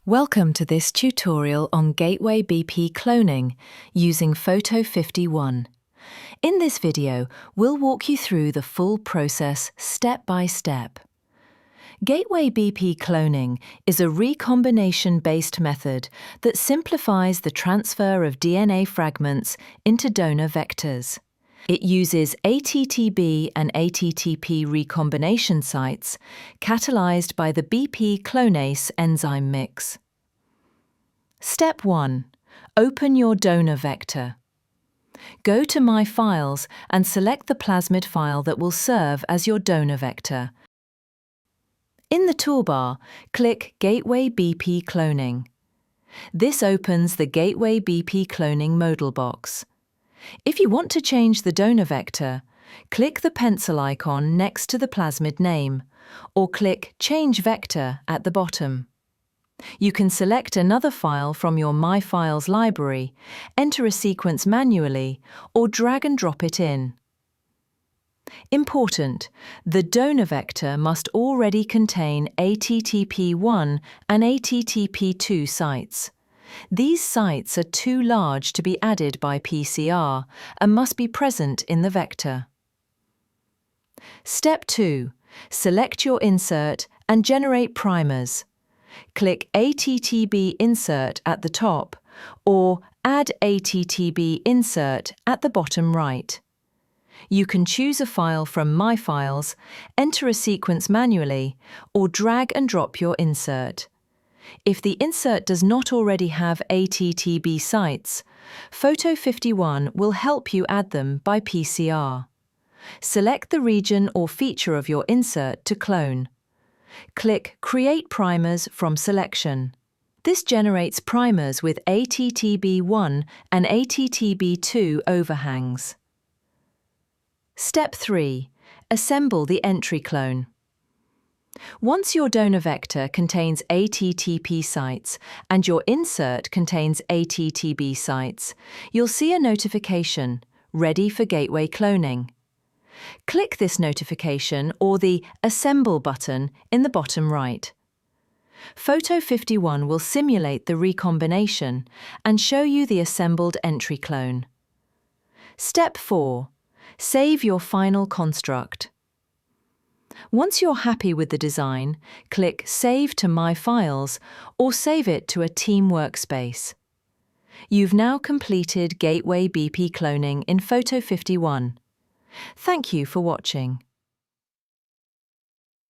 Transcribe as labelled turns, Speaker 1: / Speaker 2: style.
Speaker 1: Welcome to this tutorial on Gateway BP cloning using Photo51. In this video, we'll walk you through the full process step by step. Gateway BP cloning is a recombination-based method that simplifies the transfer of DNA fragments into donor vectors. It uses ATTB and ATTP recombination sites catalyzed by the BP clonase enzyme mix. Step 1. Open your donor vector. Go to My Files and select the plasmid file that will serve as your donor vector. In the toolbar, click Gateway BP Cloning. This opens the Gateway BP Cloning modal box. If you want to change the donor vector, click the pencil icon next to the plasmid name, or click Change Vector at the bottom. You can select another file from your My Files library, enter a sequence manually, or drag and drop it in. Important: the donor vector must already contain ATTP1 and ATTP2 sites. These sites are too large to be added by PCR and must be present in the vector. Step 2. Select your insert and generate primers. Click ATTB Insert at the top or Add ATTB Insert at the bottom right. You can choose a file from My Files, enter a sequence manually, or drag and drop your insert. If the insert does not already have ATTB sites, Photo51 will help you add them by PCR. Select the region or feature of your insert to clone. Click Create Primers from Selection. This generates primers with ATTB1 and ATTB2 overhangs. Step 3. Assemble the entry clone. Once your donor vector contains ATTP sites and your insert contains ATTB sites, you'll see a notification, Ready for Gateway Cloning. Click this notification or the Assemble button in the bottom right. Photo51 will simulate the recombination and show you the assembled entry clone. Step 4. Save your final construct. Once you're happy with the design, click Save to My Files or save it to a team workspace. You've now completed Gateway BP cloning in Photo51. Thank you for watching.